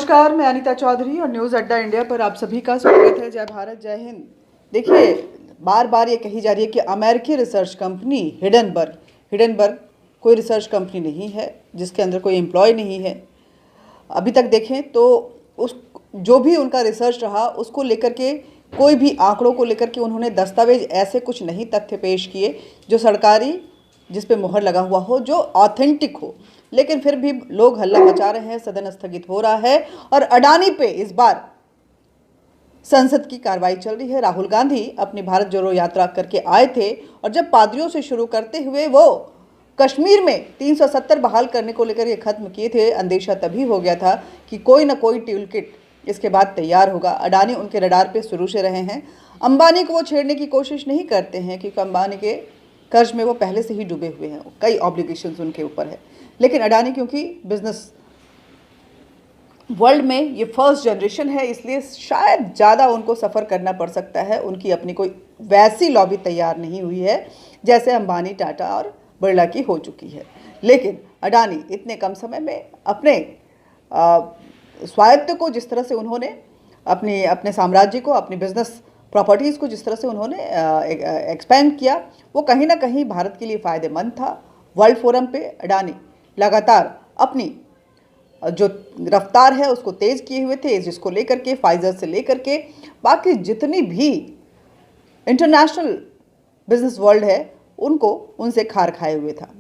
नमस्कार, मैं अनीता चौधरी और न्यूज़ अड्डा इंडिया पर आप सभी का स्वागत है। जय भारत, जय हिंद। देखिए, बार बार ये कही जा रही है कि अमेरिकी रिसर्च कंपनी हिडनबर्ग कोई रिसर्च कंपनी नहीं है जिसके अंदर कोई एम्प्लॉय नहीं है। अभी तक देखें तो उस जो भी उनका रिसर्च रहा उसको लेकर के कोई भी आंकड़ों को लेकर के उन्होंने दस्तावेज ऐसे कुछ नहीं तथ्य पेश किए जो सरकारी जिस पे मोहर लगा हुआ हो, जो ऑथेंटिक हो। लेकिन फिर भी लोग हल्ला मचा रहे हैं, सदन स्थगित हो रहा है और अडानी पे इस बार संसद की कार्रवाई चल रही है। राहुल गांधी अपनी भारत जोड़ो यात्रा करके आए थे और जब पादरियों से शुरू करते हुए वो कश्मीर में 370 बहाल करने को लेकर ये खत्म किए थे, अंदेशा तभी हो गया था कि कोई ना कोई टूल किट इसके बाद तैयार होगा। अडानी उनके रडार पे शुरू से रहे हैं। अंबानी को वो छेड़ने की कोशिश नहीं करते हैं क्योंकि अंबानी के कर्ज में वो पहले से ही डूबे हुए हैं, कई ऑब्लिगेशंस उनके ऊपर है। लेकिन अडानी क्योंकि बिजनेस वर्ल्ड में ये फर्स्ट जनरेशन है, इसलिए शायद ज़्यादा उनको सफ़र करना पड़ सकता है। उनकी अपनी कोई वैसी लॉबी तैयार नहीं हुई है जैसे अंबानी, टाटा और बिरला की हो चुकी है। लेकिन अडानी इतने कम समय में अपने स्वायत्त को जिस तरह से उन्होंने अपने साम्राज्य को, अपनी बिजनेस प्रॉपर्टीज़ को जिस तरह से उन्होंने एक्सपेंड किया, वो कहीं ना कहीं भारत के लिए फ़ायदेमंद था। वर्ल्ड फोरम पे अडानी लगातार अपनी जो रफ्तार है उसको तेज़ किए हुए थे, जिसको लेकर के फाइजर से लेकर के बाकी जितनी भी इंटरनेशनल बिजनेस वर्ल्ड है उनको उनसे खार खाए हुए था।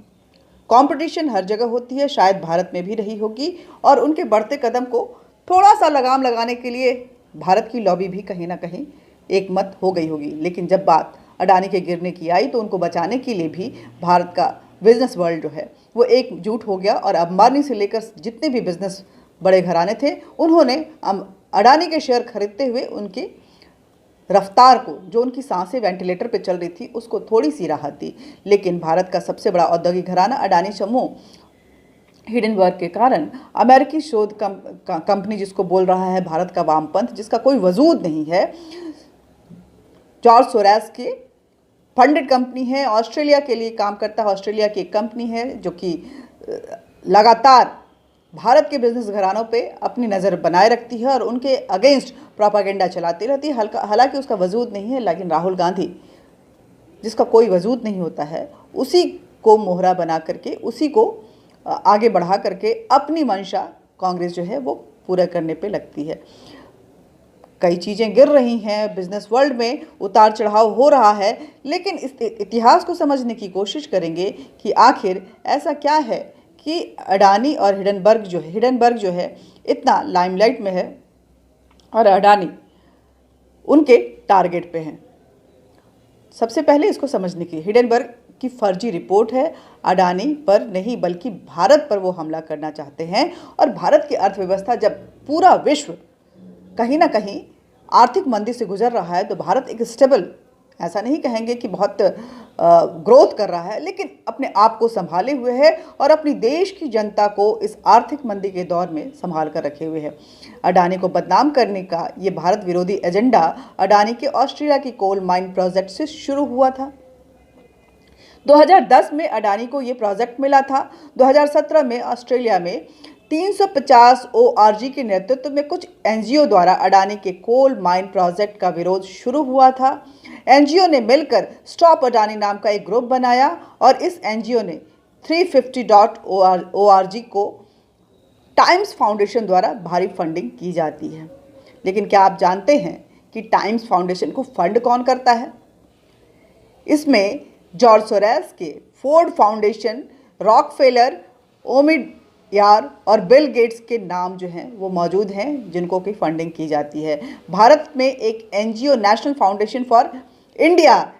कंपटीशन हर जगह होती है, शायद भारत में भी रही होगी और उनके बढ़ते कदम को थोड़ा सा लगाम लगाने के लिए भारत की लॉबी भी कहीं ना कहीं एक मत हो गई होगी। लेकिन जब बात अडानी के गिरने की आई तो उनको बचाने के लिए भी भारत का बिजनेस वर्ल्ड जो है वो एकजुट हो गया और अंबानी से लेकर जितने भी बिजनेस बड़े घराने थे उन्होंने अडानी के शेयर खरीदते हुए उनकी रफ्तार को, जो उनकी सांसें वेंटिलेटर पे चल रही थी, उसको थोड़ी सी राहत दी। लेकिन भारत का सबसे बड़ा औद्योगिक घराना अडानी समूह हिडनबर्ग के कारण अमेरिकी शोध कंपनी जिसको बोल रहा है भारत का वामपंथ, जिसका कोई वजूद नहीं है, जॉर्ज सोरोस की फंडेड कंपनी है, ऑस्ट्रेलिया के लिए काम करता है। ऑस्ट्रेलिया की एक कंपनी है जो कि लगातार भारत के बिजनेस घरानों पे अपनी नज़र बनाए रखती है और उनके अगेंस्ट प्रोपागेंडा चलाती रहती है। हालांकि उसका वजूद नहीं है, लेकिन राहुल गांधी जिसका कोई वजूद नहीं होता है उसी को मोहरा बना करके, उसी को आगे बढ़ा करके अपनी मंशा कांग्रेस जो है वो पूरा करने पे लगती है। कई चीज़ें गिर रही हैं, बिजनेस वर्ल्ड में उतार चढ़ाव हो रहा है, लेकिन इस इतिहास को समझने की कोशिश करेंगे कि आखिर ऐसा क्या है कि अडानी और हिडनबर्ग जो है इतना लाइमलाइट में है और अडानी उनके टारगेट पे हैं। सबसे पहले इसको समझने की, हिडनबर्ग की फर्जी रिपोर्ट है, अडानी पर नहीं बल्कि भारत पर वो हमला करना चाहते हैं। और भारत की अर्थव्यवस्था, जब पूरा विश्व कहीं ना कहीं आर्थिक मंदी से गुजर रहा है, तो भारत एक स्टेबल, ऐसा नहीं कहेंगे कि बहुत ग्रोथ कर रहा है, लेकिन अपने आप को संभाले हुए है और अपनी देश की जनता को इस आर्थिक मंदी के दौर में संभाल कर रखे हुए है। अडानी को बदनाम करने का ये भारत विरोधी एजेंडा अडानी के ऑस्ट्रेलिया की कोल माइन प्रोजेक्ट से शुरू हुआ था। 2010 में अडानी को ये प्रोजेक्ट मिला था। 2017 में ऑस्ट्रेलिया में 350 ORG के नेतृत्व में कुछ NGO द्वारा अडानी के कोल माइन प्रोजेक्ट का विरोध शुरू हुआ था। NGO ने मिलकर स्टॉप अडानी नाम का एक ग्रुप बनाया और इस NGO ने 350.org को टाइम्स फाउंडेशन द्वारा भारी फंडिंग की जाती है। लेकिन क्या आप जानते हैं कि टाइम्स फाउंडेशन को फंड कौन करता है? इसमें जॉर्ज सोरोस के फोर्ड फाउंडेशन, रॉकफेलर, ओमिडयार और बिल गेट्स के नाम जो हैं वो मौजूद हैं जिनको की फंडिंग की जाती है। भारत में एक NGO national foundation for India,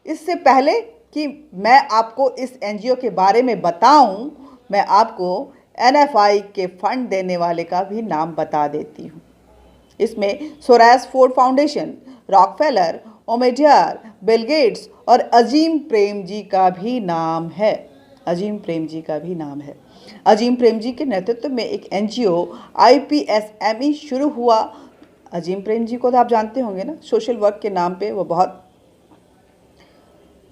इससे पहले कि मैं आपको इस NGO के बारे में बताऊं, मैं आपको NFI के फंड देने वाले का भी नाम बता देती हूं। इसमें Soros Ford foundation, Rockefeller, Omidyar, Bill Gates और अजीम प्रेमजी का भी नाम है। अजीम प्रेमजी का भी नाम है। अजीम प्रेमजी के नेतृत्व में एक NGO IPSME शुरू हुआ। अजीम प्रेमजी को तो आप जानते होंगे ना, सोशल वर्क के नाम पे वो बहुत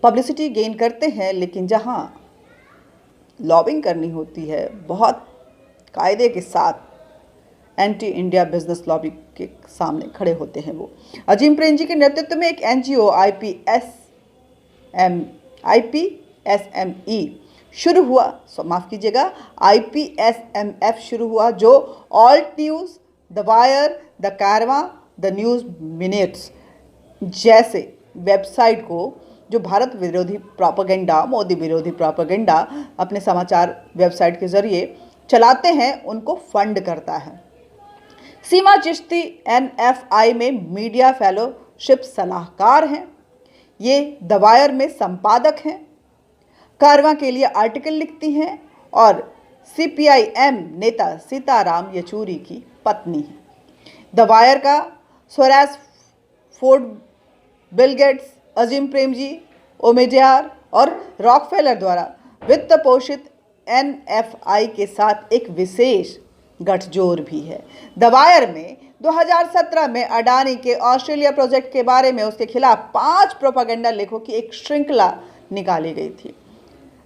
पब्लिसिटी गेन करते हैं, लेकिन जहां लॉबिंग करनी होती है बहुत कायदे के साथ एंटी इंडिया बिजनेस लॉबी के सामने खड़े होते हैं। वो अजीम प्रेमजी के नेतृत्व में एक एनजीओ IPSME शुरू हुआ, माफ कीजिएगा, IPSMF शुरू हुआ, जो alt news, the wire, the Karwaan, the news minutes जैसे वेबसाइट को, जो भारत विरोधी प्रोपेगेंडा, मोदी विरोधी प्रोपेगेंडा अपने समाचार वेबसाइट के जरिए चलाते हैं, उनको फंड करता है। सीमा चिश्ती NFI में मीडिया फेलोशिप सलाहकार हैं। ये द वायर में संपादक हैं, कारवां के लिए आर्टिकल लिखती हैं और CPIM नेता सीताराम येचुरी की पत्नी है। द वायर का Swaraj Ford, Bill Gates, Azim Premji, ओमिडियार और रॉकफेलर द्वारा वित्त पोषित NFI के साथ एक विशेष गठजोड़ भी है। द वायर में 2017 में अडानी के ऑस्ट्रेलिया प्रोजेक्ट के बारे में उसके खिलाफ 5 प्रोपेगेंडा लेखों की एक श्रृंखला निकाली गई थी।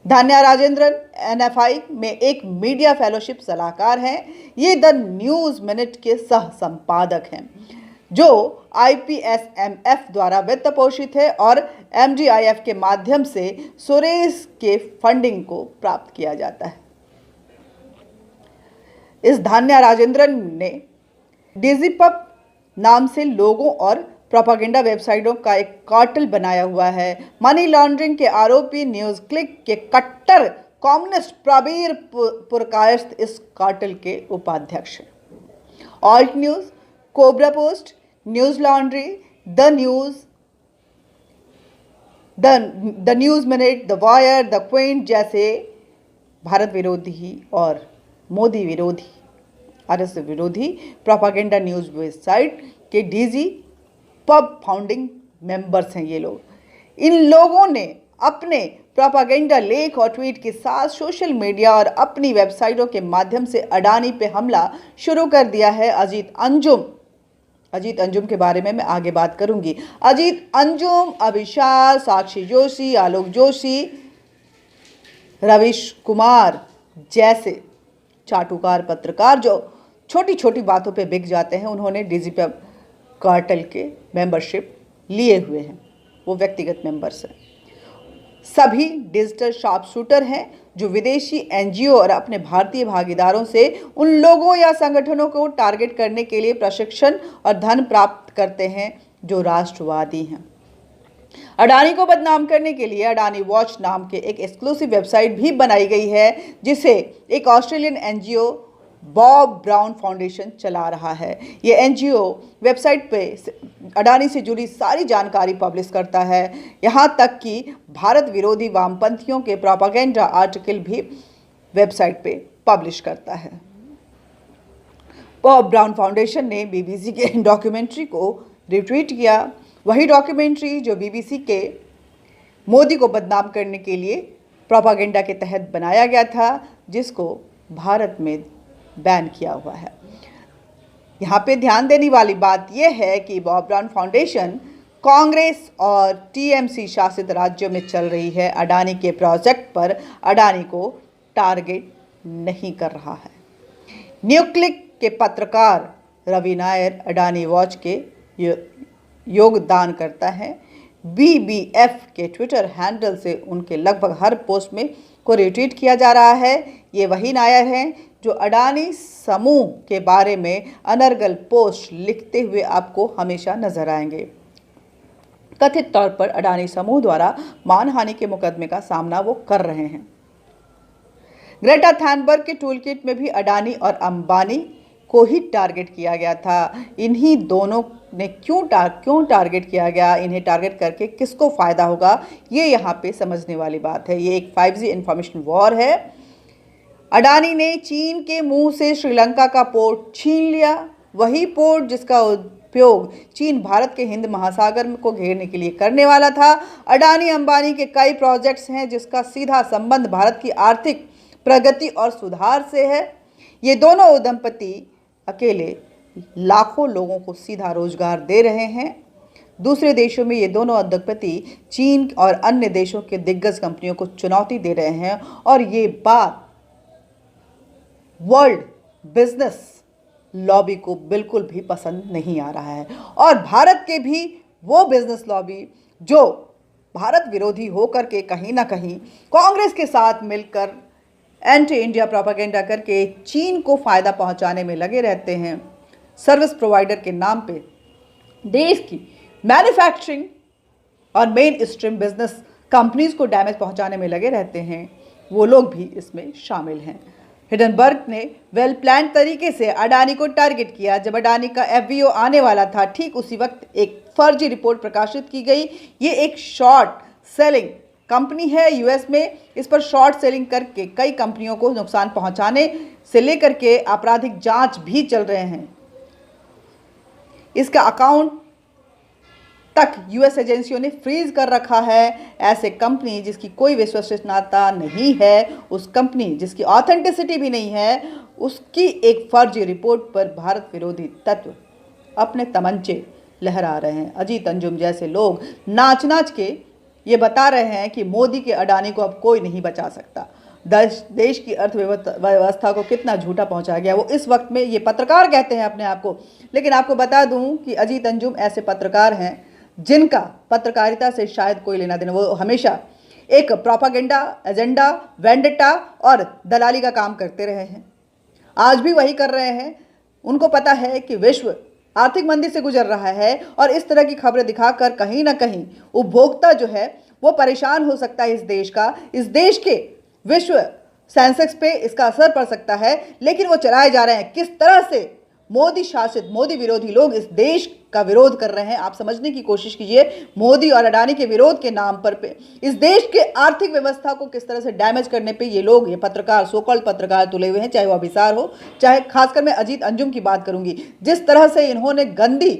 धान्या राजेंद्रन NFI में एक मीडिया फेलोशिप सलाहकार हैं। ये द न्यूज़ मिनट के सह संपादक हैं, जो IPSMF द्वारा वित्त पोषित है और MDIF के माध्यम से सुरेश के फंडिंग को प्राप्त किया जाता है। इस धान्या राजेंद्रन ने डिजिपब नाम से लोगों और प्रोपेगेंडा वेबसाइटों का एक कार्टेल बनाया हुआ है। मनी लॉन्ड्रिंग के आरोपी न्यूज क्लिक के कट्टर कम्युनिस्ट प्रबीर पुरकायस्थ इस कार्टेल के उपाध्यक्ष हैं। Alt news, cobra post, news laundry, the news minute, the wire, the Quint जैसे भारत विरोधी और मोदी विरोधी, RS विरोधी प्रोपेगेंडा न्यूज़ वेबसाइट के DG पब फाउंडिंग मेंबर्स हैं ये लोग। इन लोगों ने अपने प्रोपेगेंडा लेख और ट्वीट के साथ सोशल मीडिया और अपनी वेबसाइटों के माध्यम से अडानी पे हमला शुरू कर दिया है। अजीत अंजुम के बारे में मैं आगे बात करूंगी। अजीत अंजुम, अभिशार, साक्षी जोशी, आलोक जोशी, रवीश कुमार जैसे चाटुकार पत्रकार जो छोटी छोटी बातों पे बिक जाते हैं, उन्होंने डिजिपब कार्टेल के मेंबरशिप लिए हुए हैं। वो व्यक्तिगत मेंबर्स हैं। सभी डिजिटल शार्प शूटर हैं जो विदेशी NGO और अपने भारतीय भागीदारों से उन लोगों या संगठनों को टारगेट करने के लिए प्रशिक्षण और धन प्राप्त करते हैं जो राष्ट्रवादी हैं। अडानी को बदनाम करने के लिए अडानी वॉच नाम के एक एक्सक्लूसिव वेबसाइट भी बनाई गई है, जिसे एक Australian NGO Bob brown foundation चला रहा है। ये NGO वेबसाइट पे अडानी से जुड़ी सारी जानकारी पब्लिश करता है, यहाँ तक कि भारत विरोधी वामपंथियों के प्रोपेगेंडा आर्टिकल भी वेबसाइट पे पब्लिश करता है। बॉब ब्राउन फाउंडेशन ने BBC के डॉक्यूमेंट्री को रिट्वीट किया, वही डॉक्यूमेंट्री जो BBC के मोदी को बदनाम करने के लिए प्रोपेगेंडा के तहत बनाया गया था, जिसको भारत में बैन किया हुआ है। यहाँ पे ध्यान देने वाली बात यह है कि बॉब ब्राउन फाउंडेशन कांग्रेस और TMC शासित राज्यों में चल रही है। अडानी के प्रोजेक्ट पर अडानी को टारगेट नहीं कर रहा है। न्यूक्लिक के पत्रकार रवि नायर अडानी वॉच के योगदान करता है। BBF के ट्विटर हैंडल से उनके लगभग हर पोस्ट में को रिट्वीट किया जा रहा है। ये वही नायर हैं जो अडानी समूह के बारे में अनर्गल पोस्ट लिखते हुए आपको हमेशा नजर आएंगे। कथित तौर पर अडानी समूह द्वारा मानहानि के मुकदमे का सामना वो कर रहे हैं। ग्रेटा थैनबर्ग के टूलकिट में भी अडानी और अंबानी को ही टारगेट किया गया था। इन्हीं दोनों ने क्यों टारगेट किया गया, इन्हें टारगेट करके किसको फ़ायदा होगा, ये यहाँ पे समझने वाली बात है। ये एक 5G इंफॉर्मेशन वॉर है। अडानी ने चीन के मुंह से श्रीलंका का पोर्ट छीन लिया, वही पोर्ट जिसका उपयोग चीन भारत के हिंद महासागर को घेरने के लिए करने वाला था। अडानी अंबानी के कई प्रोजेक्ट्स हैं जिसका सीधा संबंध भारत की आर्थिक प्रगति और सुधार से है। ये दोनों दंपति अकेले लाखों लोगों को सीधा रोजगार दे रहे हैं। दूसरे देशों में ये दोनों दंपति चीन और अन्य देशों के दिग्गज कंपनियों को चुनौती दे रहे हैं और ये बात वर्ल्ड बिजनेस लॉबी को बिल्कुल भी पसंद नहीं आ रहा है। और भारत के भी वो बिजनेस लॉबी जो भारत विरोधी होकर के कहीं ना कहीं कांग्रेस के साथ मिलकर एंटी इंडिया प्रोपेगेंडा करके चीन को फ़ायदा पहुंचाने में लगे रहते हैं, सर्विस प्रोवाइडर के नाम पे देश की मैन्युफैक्चरिंग और मेन स्ट्रीम बिजनेस कंपनीज को डैमेज पहुंचाने में लगे रहते हैं, वो लोग भी इसमें शामिल हैं। हिडनबर्ग ने वेल प्लान तरीके से अडानी को टारगेट किया। जब अडानी का एफबीओ आने वाला था, ठीक उसी वक्त एक फर्जी रिपोर्ट प्रकाशित की गई। ये एक शॉर्ट सेलिंग कंपनी है यूएस में। इस पर शॉर्ट सेलिंग करके कई कंपनियों को नुकसान पहुंचाने से लेकर के आपराधिक जांच भी चल रहे हैं। इसका अकाउंट तक यूएस एजेंसियों ने फ्रीज कर रखा है। ऐसे कंपनी जिसकी कोई विश्वसनीयता नहीं है, उस कंपनी जिसकी ऑथेंटिसिटी भी नहीं है, उसकी एक फर्जी रिपोर्ट पर भारत विरोधी तत्व अपने तमंचे लहरा रहे हैं। अजीत अंजुम जैसे लोग नाच नाच के ये बता रहे हैं कि मोदी के अडानी को अब कोई नहीं बचा सकता। देश की अर्थव्यवस्था को कितना झूठा पहुंचा गया, वो इस वक्त में ये पत्रकार कहते हैं अपने आप को। लेकिन आपको बता दूं कि अजीत अंजुम ऐसे पत्रकार हैं जिनका पत्रकारिता से शायद कोई लेना देना, वो हमेशा एक प्रोपागेंडा, एजेंडा, वेंडेटा और दलाली का काम करते रहे हैं, आज भी वही कर रहे हैं। उनको पता है कि विश्व आर्थिक मंदी से गुजर रहा है और इस तरह की खबरें दिखाकर कहीं ना कहीं उपभोक्ता जो है वो परेशान हो सकता है। इस देश के विश्व सेंसेक्स पे इसका असर पड़ सकता है। लेकिन वो चलाए जा रहे हैं किस तरह से मोदी शासित, मोदी विरोधी लोग इस देश का विरोध कर रहे हैं। आप समझने की कोशिश कीजिए, मोदी और अडानी के विरोध के नाम पर पे इस देश के आर्थिक व्यवस्था को किस तरह से डैमेज करने पे ये लोग, ये पत्रकार, सो कॉल्ड पत्रकार तुले हुए हैं, चाहे वो अभिसार हो, चाहे खासकर मैं अजीत अंजुम की बात करूंगी। जिस तरह से इन्होंने गंदी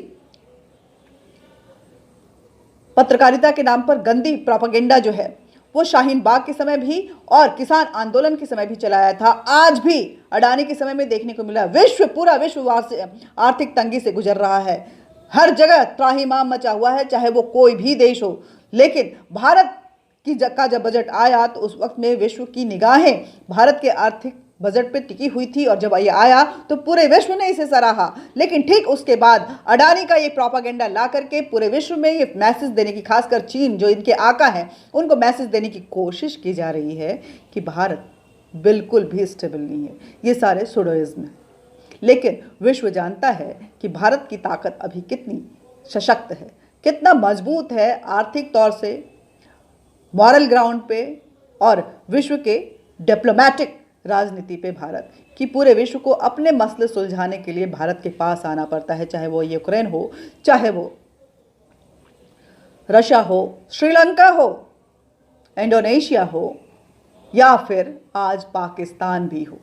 पत्रकारिता के नाम पर गंदी प्रोपेगेंडा जो है वो शाहीन बाग के समय भी और किसान आंदोलन के समय भी चलाया था, आज भी अडानी के समय में देखने को मिला। पूरा विश्व आर्थिक तंगी से गुजर रहा है, हर जगह त्राहिमाम मचा हुआ है, चाहे वो कोई भी देश हो। लेकिन भारत का जब बजट आया तो उस वक्त में विश्व की निगाहें भारत के आर्थिक बजट पे टिकी हुई थी और जब ये आया तो पूरे विश्व ने इसे सराहा। लेकिन ठीक उसके बाद अडानी का ये प्रोपागेंडा ला करके पूरे विश्व में ये मैसेज देने की, खासकर चीन जो इनके आका हैं, उनको मैसेज देने की कोशिश की जा रही है कि भारत बिल्कुल भी स्टेबल नहीं है, ये सारे सुडोइज्म है। लेकिन विश्व जानता है कि भारत की ताकत अभी कितनी सशक्त है, कितना मजबूत है आर्थिक तौर से, मॉरल ग्राउंड पे और विश्व के डिप्लोमेटिक राजनीति पे भारत कि पूरे विश्व को अपने मसले सुलझाने के लिए भारत के पास आना पड़ता है, चाहे वो यूक्रेन हो, चाहे वो रशिया हो, श्रीलंका हो, इंडोनेशिया हो या फिर आज पाकिस्तान भी हो।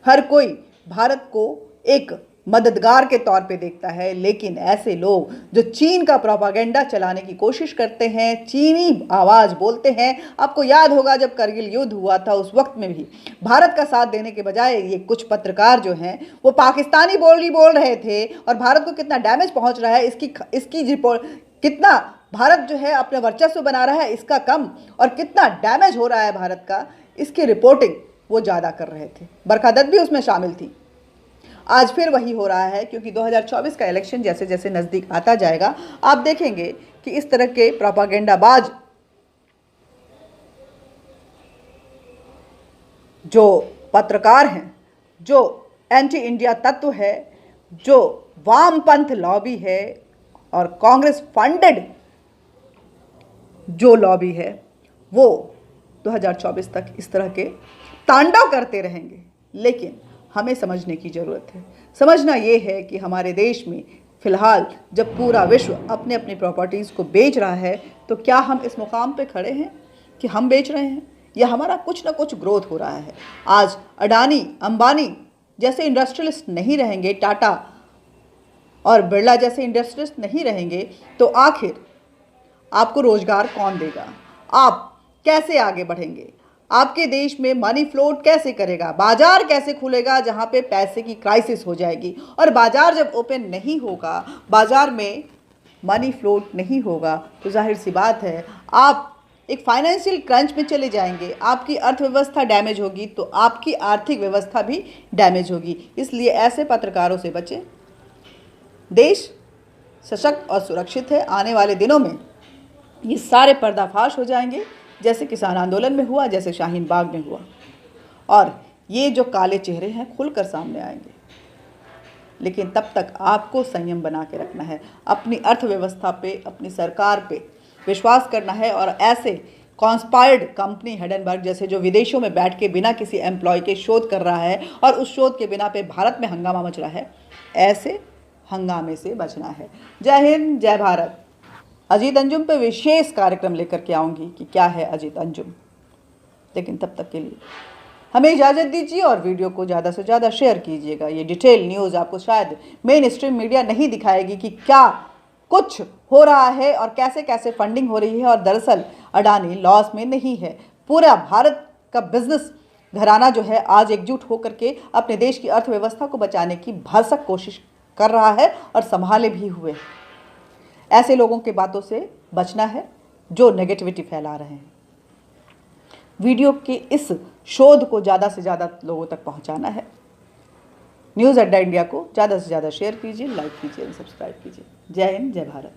हर कोई भारत को एक मददगार के तौर पे देखता है। लेकिन ऐसे लोग जो चीन का प्रोपागेंडा चलाने की कोशिश करते हैं, चीनी आवाज़ बोलते हैं। आपको याद होगा जब करगिल युद्ध हुआ था उस वक्त में भी भारत का साथ देने के बजाय ये कुछ पत्रकार जो हैं वो पाकिस्तानी बोल रहे थे और भारत को कितना डैमेज पहुंच रहा है इसकी रिपोर्ट, कितना भारत जो है अपना वर्चस्व बना रहा है इसका कम और कितना डैमेज हो रहा है भारत का, इसकी रिपोर्टिंग वो ज़्यादा कर रहे थे। बरखा दत्त भी उसमें शामिल थी। आज फिर वही हो रहा है क्योंकि 2024 का इलेक्शन जैसे जैसे नज़दीक आता जाएगा आप देखेंगे कि इस तरह के प्रोपागेंडाबाज जो पत्रकार हैं, जो एंटी इंडिया तत्व है, जो वामपंथ लॉबी है और कांग्रेस फंडेड जो लॉबी है, वो 2024 तक इस तरह के तांडव करते रहेंगे। लेकिन हमें समझने की ज़रूरत है। समझना ये है कि हमारे देश में फ़िलहाल जब पूरा विश्व अपने अपनी प्रॉपर्टीज़ को बेच रहा है तो क्या हम इस मुकाम पे खड़े हैं कि हम बेच रहे हैं या हमारा कुछ ना कुछ ग्रोथ हो रहा है। आज अडानी, अंबानी जैसे इंडस्ट्रियलिस्ट नहीं रहेंगे, टाटा और बिरला जैसे इंडस्ट्रियलिस्ट नहीं रहेंगे तो आखिर आपको रोज़गार कौन देगा? आप कैसे आगे बढ़ेंगे? आपके देश में मनी फ्लोट कैसे करेगा? बाजार कैसे खुलेगा जहां पे पैसे की क्राइसिस हो जाएगी? और बाजार जब ओपन नहीं होगा, बाजार में मनी फ्लोट नहीं होगा तो जाहिर सी बात है आप एक फाइनेंशियल क्रंच में चले जाएंगे, आपकी अर्थव्यवस्था डैमेज होगी तो आपकी आर्थिक व्यवस्था भी डैमेज होगी। इसलिए ऐसे पत्रकारों से बचें। देश सशक्त और सुरक्षित है। आने वाले दिनों में ये सारे पर्दाफाश हो जाएंगे, जैसे किसान आंदोलन में हुआ, जैसे शाहीन बाग में हुआ, और ये जो काले चेहरे हैं खुलकर सामने आएंगे। लेकिन तब तक आपको संयम बना के रखना है, अपनी अर्थव्यवस्था पे, अपनी सरकार पे विश्वास करना है, और ऐसे कॉन्स्पायर्ड कंपनी हिडेनबर्ग जैसे जो विदेशों में बैठ के बिना किसी एम्प्लॉय के शोध कर रहा है और उस शोध के बिना पे भारत में हंगामा मच रहा है, ऐसे हंगामे से बचना है। जय हिंद, जय भारत। अजीत अंजुम पे विशेष कार्यक्रम लेकर के आऊँगी कि क्या है अजीत अंजुम। लेकिन तब तक के लिए हमें इजाज़त दीजिए और वीडियो को ज़्यादा से ज़्यादा शेयर कीजिएगा। ये डिटेल न्यूज़ आपको शायद मेन स्ट्रीम मीडिया नहीं दिखाएगी कि क्या कुछ हो रहा है और कैसे कैसे फंडिंग हो रही है, और दरअसल अडानी लॉस में नहीं है। पूरा भारत का बिजनेस घराना जो है आज एकजुट होकर के अपने देश की अर्थव्यवस्था को बचाने की भरसक कोशिश कर रहा है और संभाले भी हुए। ऐसे लोगों की बातों से बचना है जो नेगेटिविटी फैला रहे हैं। वीडियो के इस शोध को ज़्यादा से ज़्यादा लोगों तक पहुंचाना है। न्यूज़ अड्डा इंडिया को ज़्यादा से ज़्यादा शेयर कीजिए, लाइक कीजिए, सब्सक्राइब कीजिए। जय हिंद, जय भारत।